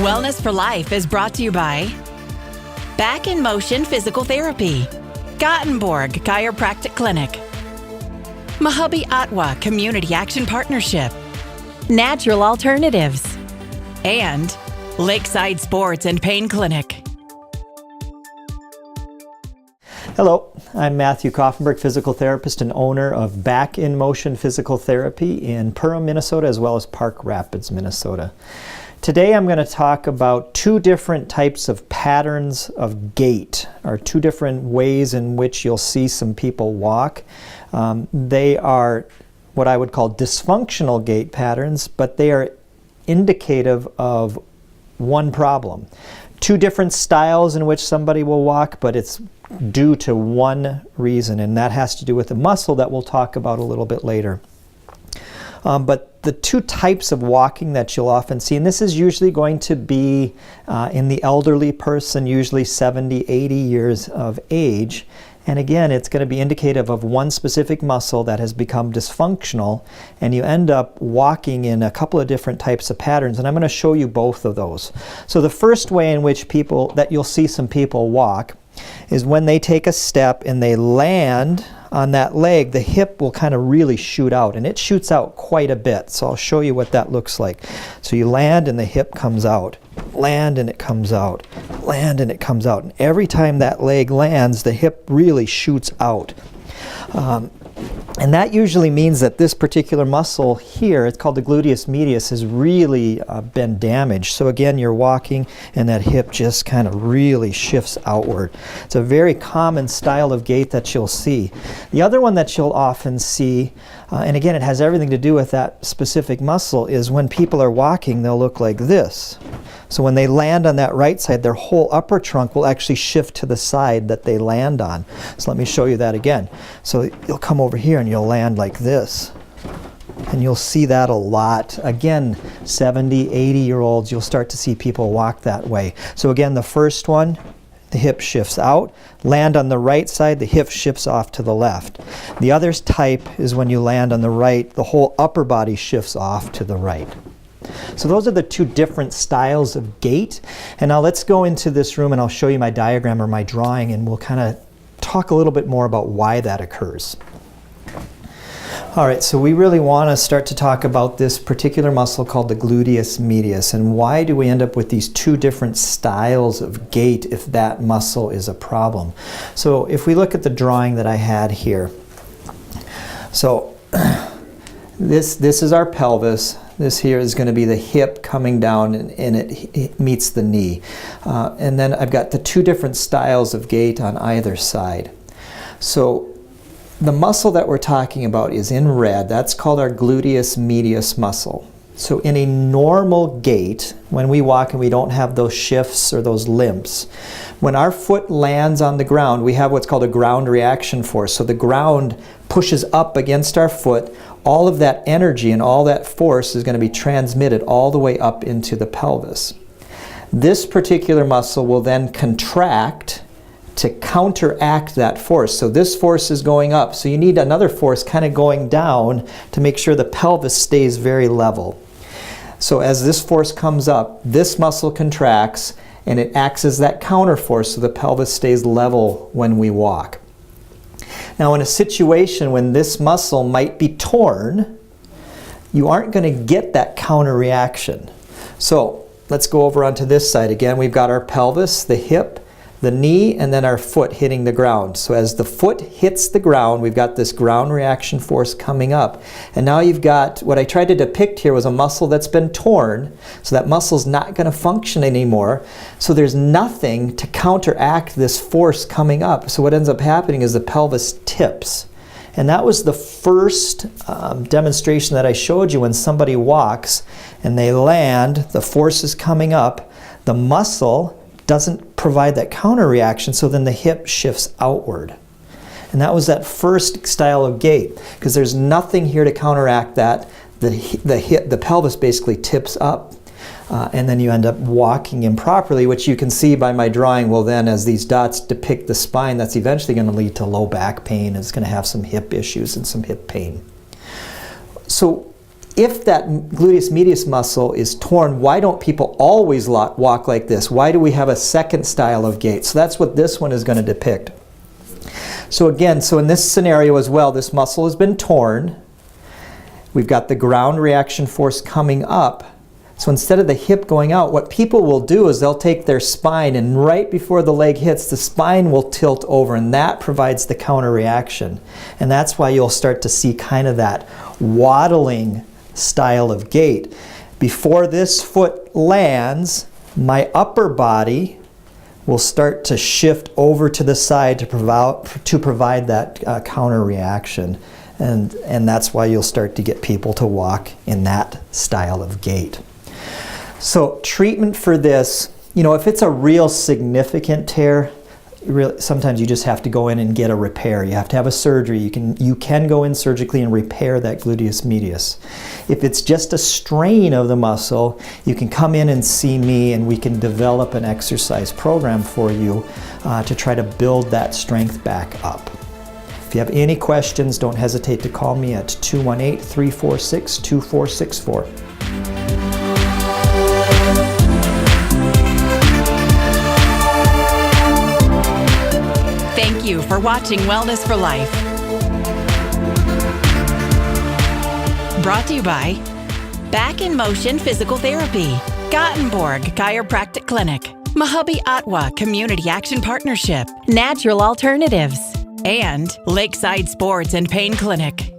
Wellness for Life is brought to you by Back in Motion Physical Therapy, Gothenburg Chiropractic Clinic, Mahabi Atwa Community Action Partnership, Natural Alternatives, and Lakeside Sports and Pain Clinic. Hello, I'm Matthew Kaufenberg, physical therapist and owner of Back in Motion Physical Therapy in Perham, Minnesota, as well as Park Rapids, Minnesota. Today I'm going to talk about two different types of patterns of gait, or two different ways in which you'll see some people walk. They are what I would call dysfunctional gait patterns, but they are indicative of one problem. Two different styles in which somebody will walk, but it's due to one reason, and that has to do with the muscle that we'll talk about a little bit later. But the two types of walking that you'll often see, and this is usually going to be in the elderly person, usually 70, 80 years of age. And again, it's going to be indicative of one specific muscle that has become dysfunctional, and you end up walking in a couple of different types of patterns, and I'm going to show you both of those. So the first way in which you'll see some people walk is when they take a step and they land on that leg, the hip will kind of really shoot out, and it shoots out quite a bit. So I'll show you what that looks like. So you land and the hip comes out, land and it comes out, land and it comes out. And every time that leg lands, the hip really shoots out. And that usually means that this particular muscle here, it's called the gluteus medius, has really been damaged. So again, you're walking and that hip just kind of really shifts outward. It's a very common style of gait that you'll see. The other one that you'll often see, and again, it has everything to do with that specific muscle, is when people are walking, they'll look like this. So when they land on that right side, their whole upper trunk will actually shift to the side that they land on. So let me show you that again. So you'll come over here and you'll land like this. And you'll see that a lot. Again, 70, 80-year-olds, you'll start to see people walk that way. So again, the first one, the hip shifts out. Land on the right side, the hip shifts off to the left. The other type is when you land on the right, the whole upper body shifts off to the right. So those are the two different styles of gait. And now let's go into this room and I'll show you my diagram or my drawing, and we'll kind of talk a little bit more about why that occurs. All right, so we really want to start to talk about this particular muscle called the gluteus medius, and why do we end up with these two different styles of gait if that muscle is a problem. So if we look at the drawing that I had here, so this is our pelvis. This here is going to be the hip coming down, and it meets the knee. And then I've got the two different styles of gait on either side. So the muscle that we're talking about is in red. That's called our gluteus medius muscle. So in a normal gait, when we walk and we don't have those shifts or those limps, when our foot lands on the ground, we have what's called a ground reaction force. So the ground pushes up against our foot. All of that energy and all that force is going to be transmitted all the way up into the pelvis. This particular muscle will then contract to counteract that force. So this force is going up, so you need another force kind of going down to make sure the pelvis stays very level. So as this force comes up, this muscle contracts and it acts as that counter force, so the pelvis stays level when we walk. Now in a situation when this muscle might be torn, you aren't going to get that counter reaction. So let's go over onto this side. Again, we've got our pelvis, the hip, the knee, and then our foot hitting the ground. So as the foot hits the ground, we've got this ground reaction force coming up. And now you've got, what I tried to depict here was a muscle that's been torn, so that muscle's not going to function anymore. So there's nothing to counteract this force coming up. So what ends up happening is the pelvis tips. And that was the first demonstration that I showed you. When somebody walks and they land, the force is coming up, the muscle doesn't provide that counter reaction, so then the hip shifts outward. And that was that first style of gait, because there's nothing here to counteract that. The pelvis basically tips up, and then you end up walking improperly, which you can see by my drawing. Well, then as these dots depict the spine, that's eventually going to lead to low back pain. It's going to have some hip issues and some hip pain. So if that gluteus medius muscle is torn, why don't people always walk like this? Why do we have a second style of gait? So that's what this one is going to depict. So again, in this scenario as well, this muscle has been torn. We've got the ground reaction force coming up. So instead of the hip going out, what people will do is they'll take their spine, and right before the leg hits, the spine will tilt over, and that provides the counter reaction. And that's why you'll start to see kind of that waddling style of gait. Before this foot lands, my upper body will start to shift over to the side to provide that counter reaction. And that's why you'll start to get people to walk in that style of gait. So treatment for this, if it's a real significant tear, sometimes you just have to go in and get a repair. You have to have a surgery. You can go in surgically and repair that gluteus medius. If it's just a strain of the muscle, you can come in and see me, and we can develop an exercise program for you to try to build that strength back up. If you have any questions, don't hesitate to call me at 218-346-2464. Thank you for watching Wellness for Life. Brought to you by Back in Motion Physical Therapy, Gothenburg Chiropractic Clinic, Mahabi Atwa Community Action Partnership, Natural Alternatives, and Lakeside Sports and Pain Clinic.